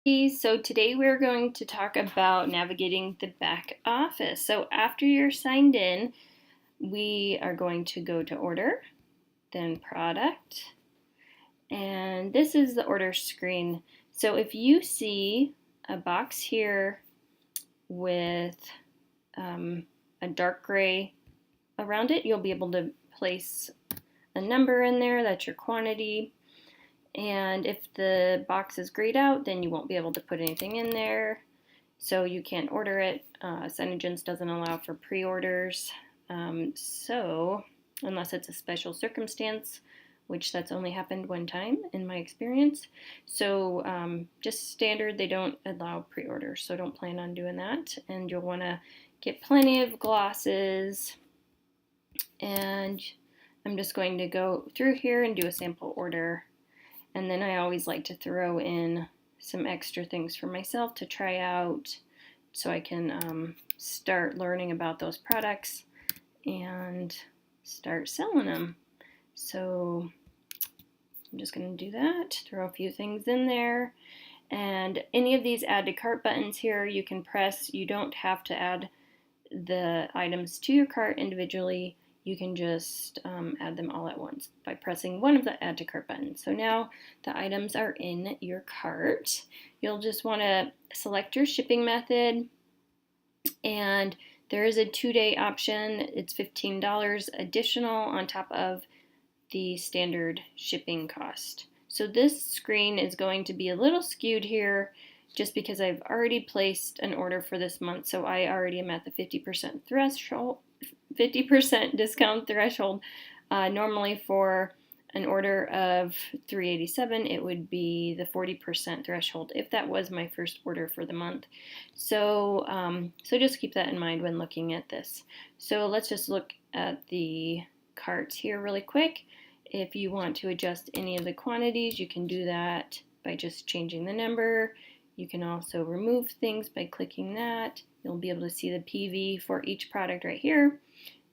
So today we're going to talk about navigating the back office. So after you're signed in, we are going to go to order, then product, and this is the order screen. So if you see a box here with a dark gray around it, you'll be able to place a number in there. That's your quantity. And if the box is grayed out, then you won't be able to put anything in there. So you can't order it. SeneGence doesn't allow for pre-orders. So unless it's a special circumstance, which that's only happened one time in my experience. So just standard, they don't allow pre-orders. So don't plan on doing that. And you'll want to get plenty of glosses. And I'm just going to go through here and do a sample order. And then I always like to throw in some extra things for myself to try out so I can start learning about those products and start selling them. So I'm just going to do that, throw a few things in there. And any of these add to cart buttons here you can press. You don't have to add the items to your cart individually. You can just add them all at once by pressing one of the add to cart buttons. So now the items are in your cart. You'll just want to select your shipping method, and there is a 2-day option. It's $15 additional on top of the standard shipping cost. So this screen is going to be a little skewed here just because I've already placed an order for this month, so I already am at the 50% threshold. 50% discount threshold. Normally for an order of $387, it would be the 40% threshold if that was my first order for the month. So just keep that in mind when looking at this. So let's just look at the carts here really quick. If you want to adjust any of the quantities, you can do that by just changing the number. You can also remove things by clicking that. You'll be able to see the PV for each product right here,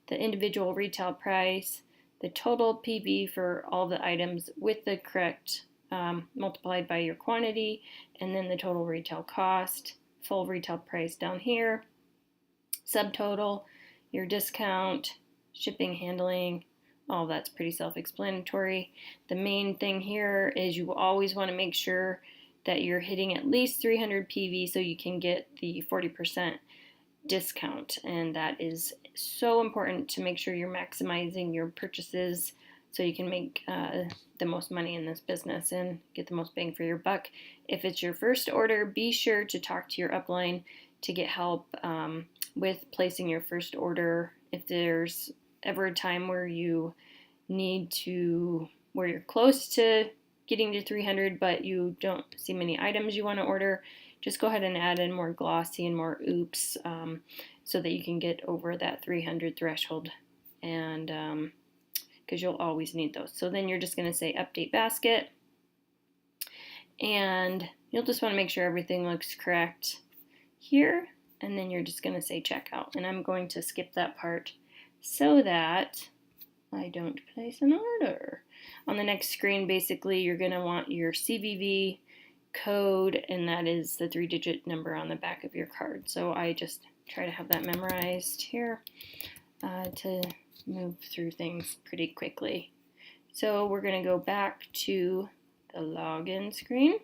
the individual retail price, the total PV for all the items with the correct multiplied by your quantity, and then the total retail cost, full retail price down here, subtotal, your discount, shipping, handling. All that's pretty self-explanatory. The main thing here is you always want to make sure that you're hitting at least 300 PV so you can get the 40% discount, and that is so important to make sure you're maximizing your purchases so you can make the most money in this business and get the most bang for your buck. If it's your first order, be sure to talk to your upline to get help with placing your first order. If there's ever a time where you need to, where you're close to getting to 300 but you don't see many items you want to order, just go ahead and add in more glossy and more oops so that you can get over that 300 threshold, and because you'll always need those. So then you're just going to say update basket, and you'll just want to make sure everything looks correct here, and then you're just going to say checkout. And I'm going to skip that part so that I don't place an order. On the next screen, basically, you're going to want your CVV code, and that is the 3-digit number on the back of your card. So I just try to have that memorized here to move through things pretty quickly. So we're going to go back to the login screen.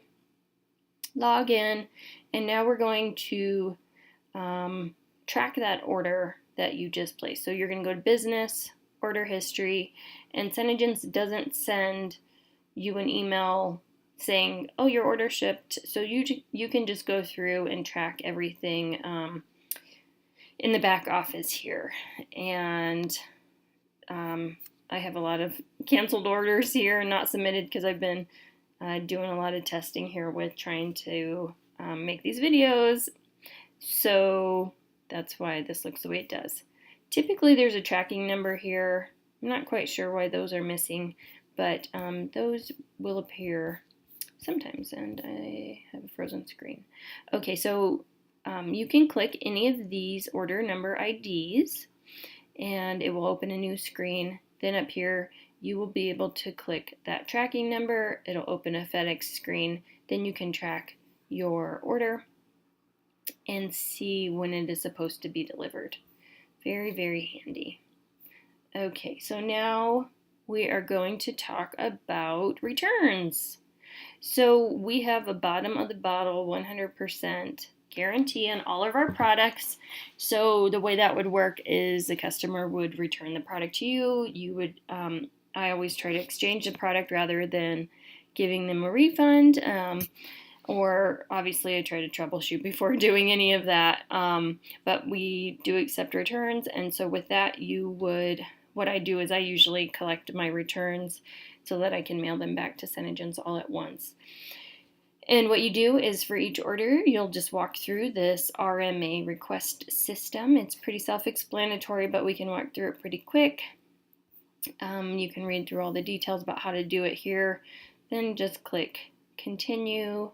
Log in, and now we're going to track that order that you just placed. So you're going to go to business, order history, and SeneGence doesn't send you an email saying, oh, your order shipped. So you can just go through and track everything in the back office here. And I have a lot of canceled orders here and not submitted because I've been doing a lot of testing here with trying to make these videos. So that's why this looks the way it does. Typically there's a tracking number here. I'm not quite sure why those are missing, but those will appear sometimes, and I have a frozen screen. Okay, so you can click any of these order number IDs and it will open a new screen. Then up here you will be able to click that tracking number. It'll open a FedEx screen. Then you can track your order and see when it is supposed to be delivered. Very, very handy. Okay, so now we are going to talk about returns. So we have a bottom of the bottle 100% guarantee on all of our products. So the way that would work is the customer would return the product to you. You would, I always try to exchange the product rather than giving them a refund. Or obviously I try to troubleshoot before doing any of that. But we do accept returns. And so with that, what I do is I usually collect my returns so that I can mail them back to SeneGence all at once. And what you do is for each order, you'll just walk through this RMA request system. It's pretty self-explanatory, but we can walk through it pretty quick. You can read through all the details about how to do it here. Then just click continue.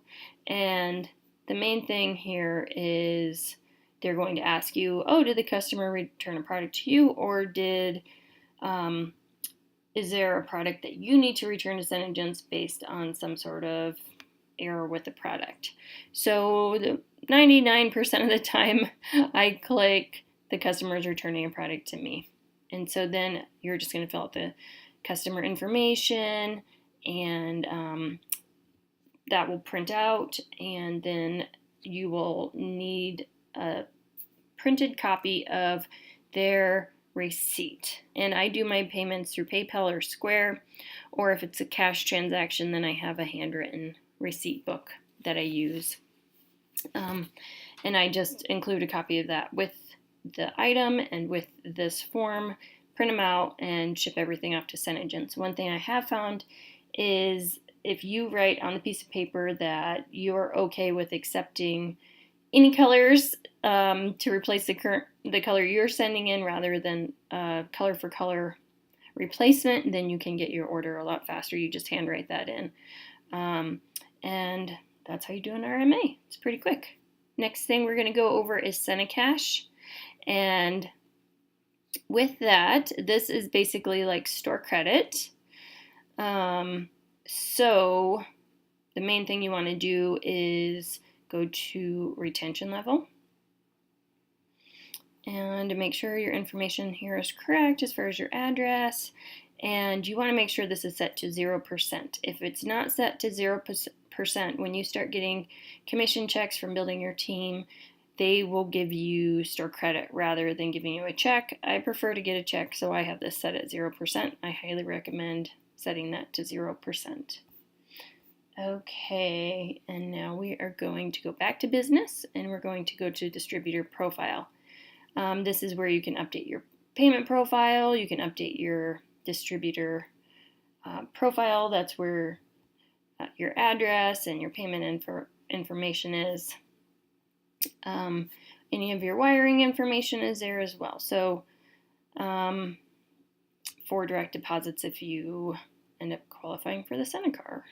And the main thing here is they're going to ask you, oh, did the customer return a product to you, or is there a product that you need to return to SeneGence based on some sort of error with the product? So 99% of the time I click the customer is returning a product to me. And so then you're just going to fill out the customer information, and that will print out, and then you will need a printed copy of their receipt. And I do my payments through PayPal or Square, or if it's a cash transaction, then I have a handwritten receipt book that I use. And I just include a copy of that with the item and with this form, print them out, and ship everything off to SeneGence. One thing I have found is if you write on the piece of paper that you're okay with accepting any colors to replace the color you're sending in rather than color for color replacement, then you can get your order a lot faster. You just handwrite that in. And that's how you do an RMA. It's pretty quick. Next thing we're going to go over is SeneCash. And with that, this is basically like store credit. So the main thing you want to do is go to retention level and make sure your information here is correct as far as your address, and you want to make sure this is set to 0%. If it's not set to 0%, when you start getting commission checks from building your team, they will give you store credit rather than giving you a check. I prefer to get a check, so I have this set at 0%. I highly recommend setting that to 0%. Okay, and now we are going to go back to business, and we're going to go to Distributor Profile. This is where you can update your payment profile, you can update your distributor profile. That's where your address and your payment information is. Any of your wiring information is there as well. So for direct deposits, if you end up qualifying for the SeneCar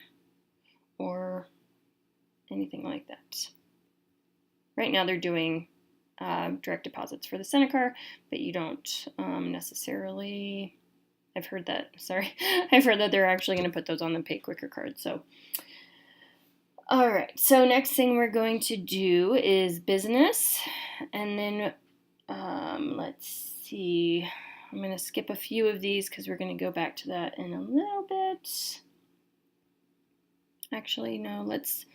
or anything like that. Right now they're doing direct deposits for the SeneCar, but you don't necessarily, I've heard that they're actually going to put those on the Pay Quicker card. So, all right, so next thing we're going to do is business, and then let's see, I'm going to skip a few of these because we're going to go back to that in a little bit. Actually, no, let's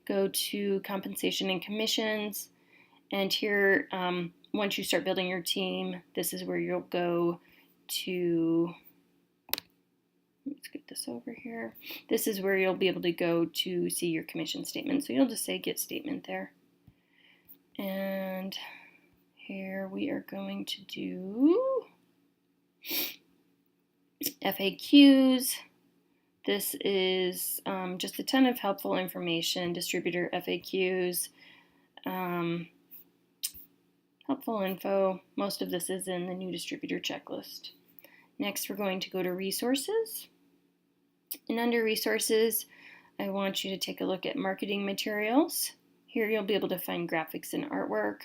go to compensation and commissions. And here, once you start building your team, this is where you'll go to, let's get this over here. This is where you'll be able to go to see your commission statement. So you'll just say get statement there. And here we are going to do FAQs. This is just a ton of helpful information, distributor FAQs, helpful info. Most of this is in the new distributor checklist. Next, we're going to go to resources. And under resources, I want you to take a look at marketing materials. Here you'll be able to find graphics and artwork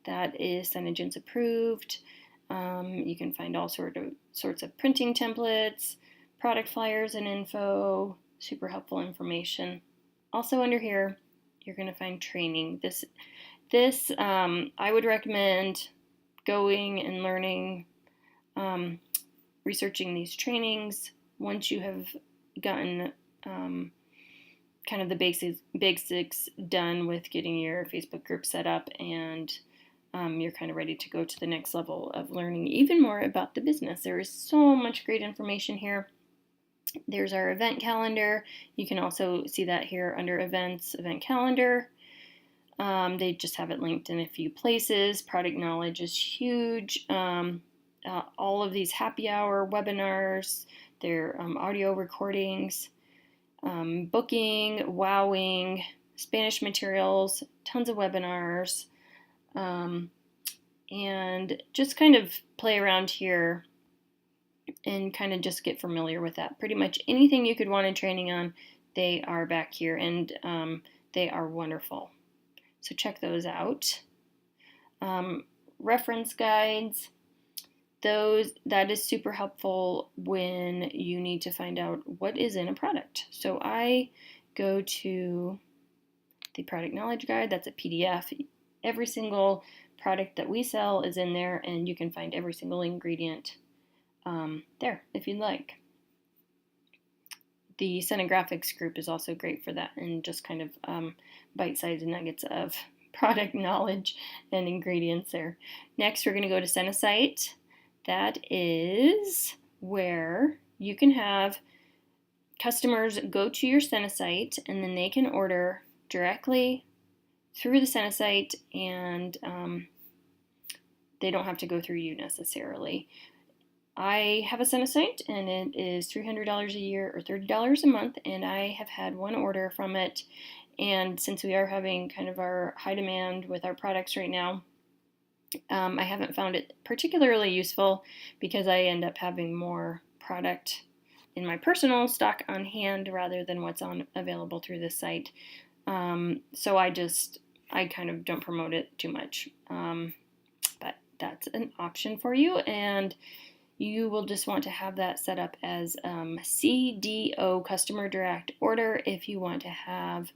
that is SeneGence approved. You can find all sorts of printing templates, product flyers and info, super helpful information. Also under here, you're going to find training. This I would recommend going and learning, researching these trainings once you have gotten kind of the basics done with getting your Facebook group set up, and you're kind of ready to go to the next level of learning even more about the business. There is so much great information here. There's our event calendar. You can also see that here under events, event calendar. They just have it linked in a few places. Product knowledge is huge. All of these happy hour webinars, their audio recordings, booking, wowing, Spanish materials, tons of webinars, and just kind of play around here and kind of just get familiar with that. Pretty much anything you could want a training on, they are back here, and they are wonderful. So check those out. Reference guides, that is super helpful when you need to find out what is in a product. So I go to the product knowledge guide. That's a PDF. Every single product that we sell is in there, and you can find every single ingredient there if you'd like. The Scenographics group is also great for that, and just kind of bite-sized nuggets of product knowledge and ingredients there. Next, we're going to go to SeneSite. That is where you can have customers go to your SeneSite, and then they can order directly through the SeneSite, and they don't have to go through you necessarily. I have a SeneSite, and it is $300 a year or $30 a month, and I have had one order from it. And since we are having kind of our high demand with our products right now, I haven't found it particularly useful because I end up having more product in my personal stock on hand rather than what's available through this site. So I kind of don't promote it too much. But that's an option for you, and you will just want to have that set up as CDO, Customer Direct Order, if you want to have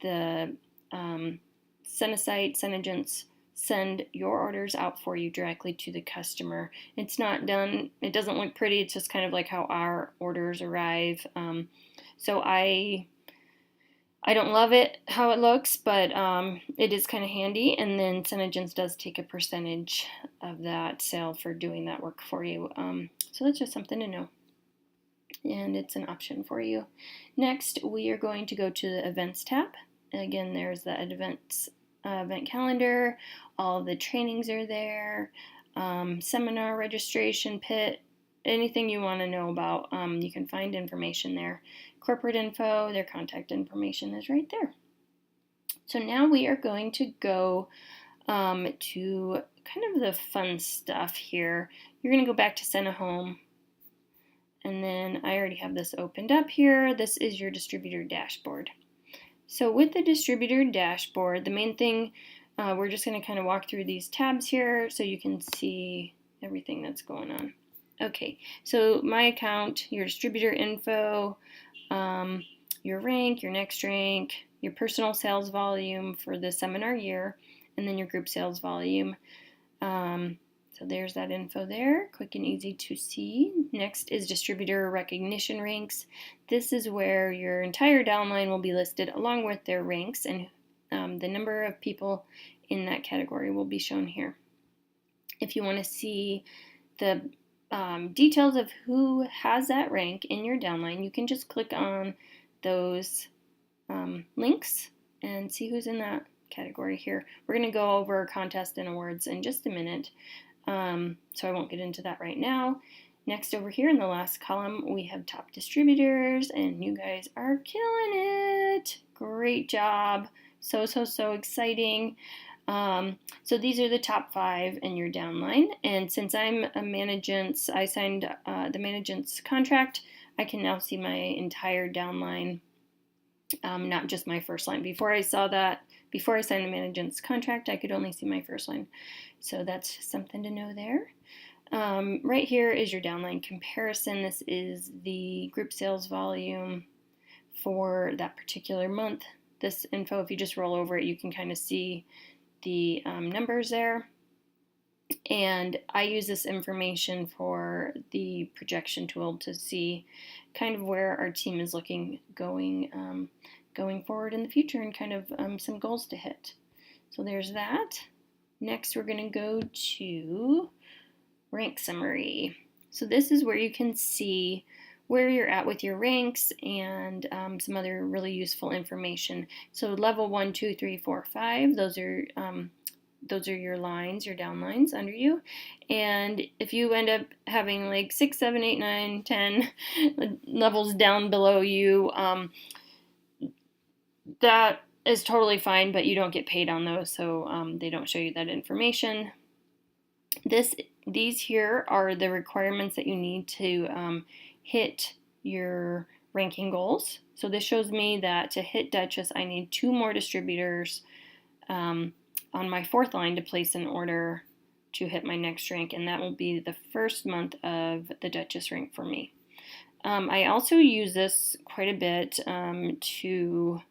the SeneSite, SeneGence send your orders out for you directly to the customer. It's not done, it doesn't look pretty, it's just kind of like how our orders arrive. So I don't love it how it looks, but it is kind of handy, and then SeneGence does take a percentage of that sale for doing that work for you. So that's just something to know, and it's an option for you. Next, we are going to go to the Events tab. Again, there's the event calendar. All the trainings are there. Seminar registration, pit, anything you want to know about, you can find information there. Corporate info, their contact information is right there. So now we are going to go to kind of the fun stuff here. You're going to go back to Sene Home, and then I already have this opened up here. This is your distributor dashboard. So with the distributor dashboard, the main thing, we're just going to kind of walk through these tabs here so you can see everything that's going on. Okay, so my account, your distributor info, your rank, your next rank, your personal sales volume for the seminar year, and then your group sales volume. So there's that info there, quick and easy to see. Next is distributor recognition ranks. This is where your entire downline will be listed along with their ranks, and the number of people in that category will be shown here. If you want to see the details of who has that rank in your downline, you can just click on those links and see who's in that category here. We're going to go over contest and awards in just a minute, so I won't get into that right now. Next, over here in the last column, we have top distributors, and you guys are killing it. Great job. So exciting. So these are the top 5 in your downline, and since I'm a SeneGence, I signed the SeneGence contract, I can now see my entire downline, not just my first line. Before I signed the SeneGence contract, I could only see my first line, so that's something to know there. Right here is your downline comparison. This is the group sales volume for that particular month. this info. If you just roll over it, you can kind of see the numbers there. And I use this information for the projection tool to see kind of where our team is looking going forward in the future, and kind of some goals to hit. So there's that. Next, we're going to go to rank summary. So this is where you can see where you're at with your ranks and some other really useful information. So level 1, 2, 3, 4, 5, those are your lines, your downlines under you. And if you end up having like 6, 7, 8, 9, 10 levels down below you, that is totally fine, but you don't get paid on those, so they don't show you that information. These here are the requirements that you need to hit your ranking goals. So this shows me that to hit Duchess, I need 2 more distributors on my 4th line to place an order to hit my next rank, and that will be the first month of the Duchess rank for me. I also use this quite a bit to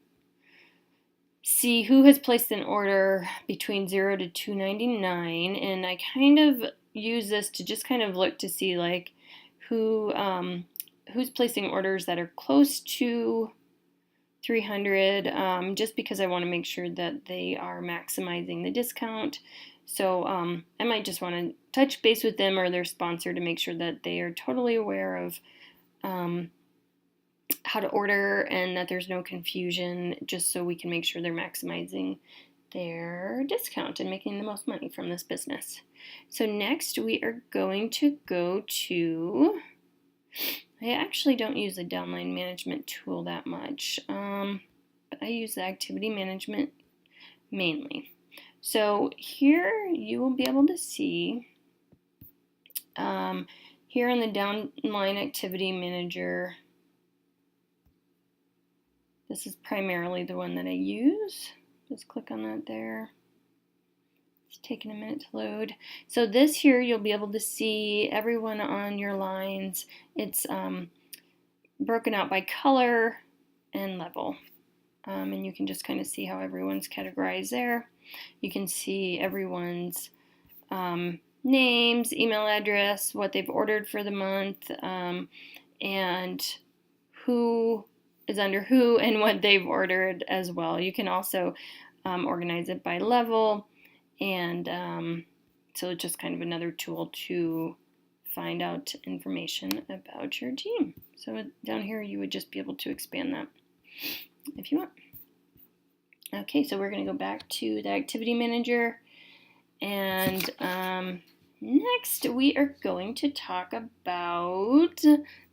see who has placed an order between 0 to 299, and I kind of use this to just kind of look to see like who's placing orders that are close to 300, just because I want to make sure that they are maximizing the discount. So I might just want to touch base with them or their sponsor to make sure that they are totally aware of how to order and that there's no confusion, just so we can make sure they're maximizing their discount and making the most money from this business. So next we are going to go to, I actually don't use the downline management tool that much, but I use the activity management mainly. So here you will be able to see, here in the Downline Activity Manager, this is primarily the one that I use. Just click on that there. It's taking a minute to load. So this here, you'll be able to see everyone on your lines. It's broken out by color and level. And you can just kind of see how everyone's categorized there. You can see everyone's names, email address, what they've ordered for the month, and who is under who and what they've ordered as well. You can also organize it by level, and so it's just kind of another tool to find out information about your team. So down here you would just be able to expand that if you want. Okay, so we're going to go back to the Activity Manager, and next we are going to talk about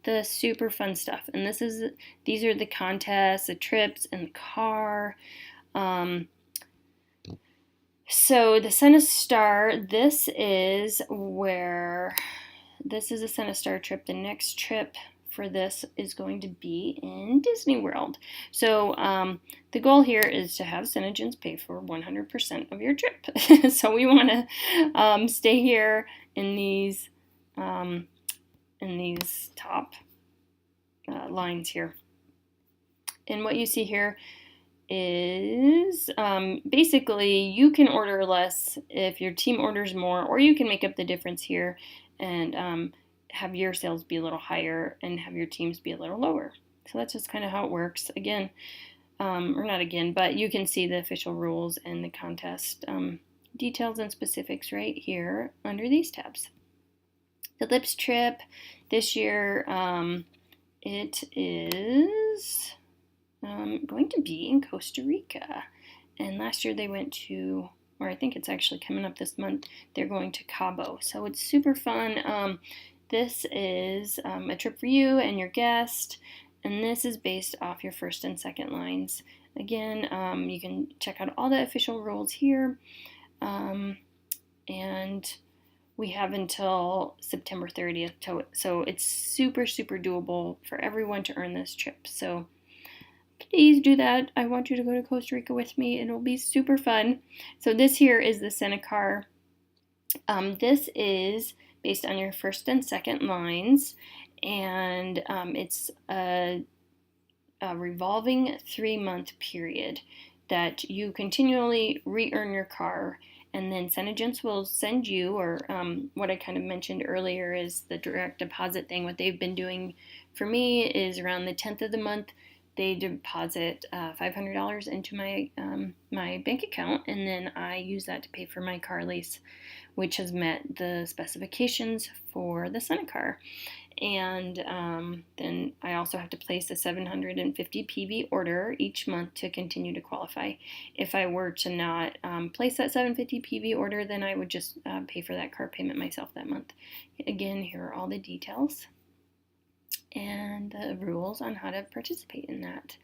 the super fun stuff, and these are the contests, the trips, and the car. So the SeneStar, this is a SeneStar trip. The next trip for this is going to be in Disney World. So the goal here is to have SeneGence pay for 100% of your trip. So we want to stay here in these top lines here. And what you see here is basically you can order less if your team orders more, or you can make up the difference here and have your sales be a little higher and have your teams be a little lower. So that's just kind of how it works. Again, or not again, but you can see the official rules and the contest details and specifics right here under these tabs. The Lips trip this year, it is going to be in Costa Rica. And last year they went to, or I think it's actually coming up this month, they're going to Cabo. So it's super fun. This is a trip for you and your guest, and this is based off your first and second lines. Again, you can check out all the official rules here, and we have until September 30th, so it's super, super doable for everyone to earn this trip. So please do that. I want you to go to Costa Rica with me. It'll be super fun. So this here is the SeneCar. This is based on your first and second lines, and it's a a revolving 3-month period that you continually re-earn your car, and then SeneGence will send you, or what I kind of mentioned earlier is the direct deposit thing. What they've been doing for me is around the 10th of the month, they deposit $500 into my my bank account, and then I use that to pay for my car lease, which has met the specifications for the SeneCar. And then I also have to place a 750 PV order each month to continue to qualify. If I were to not place that 750 PV order, then I would just pay for that car payment myself that month. Again, here are all the details and the rules on how to participate in that.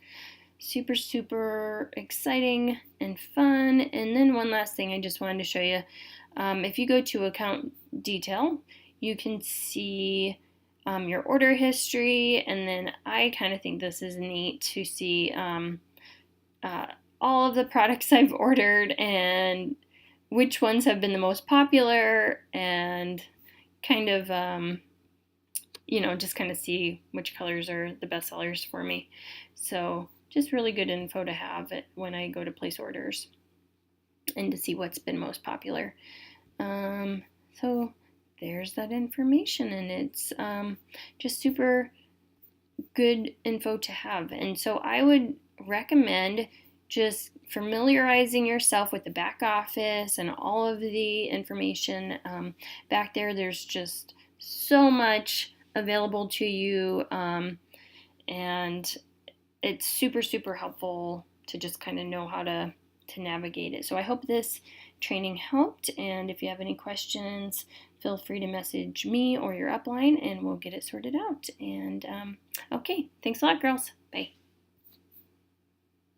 Super, super exciting and fun. And then one last thing I just wanted to show you. If you go to account detail, you can see your order history, and then I kind of think this is neat to see all of the products I've ordered and which ones have been the most popular, and kind of just kind of see which colors are the best sellers for me. So just really good info to have it when I go to place orders and to see what's been most popular. So there's that information, and it's just super good info to have. And so I would recommend just familiarizing yourself with the back office and all of the information back there. There's just so much available to you, and it's super, super helpful to just kind of know how to navigate it. So I hope this training helped, and if you have any questions, feel free to message me or your upline and we'll get it sorted out. And okay, thanks a lot, girls. Bye.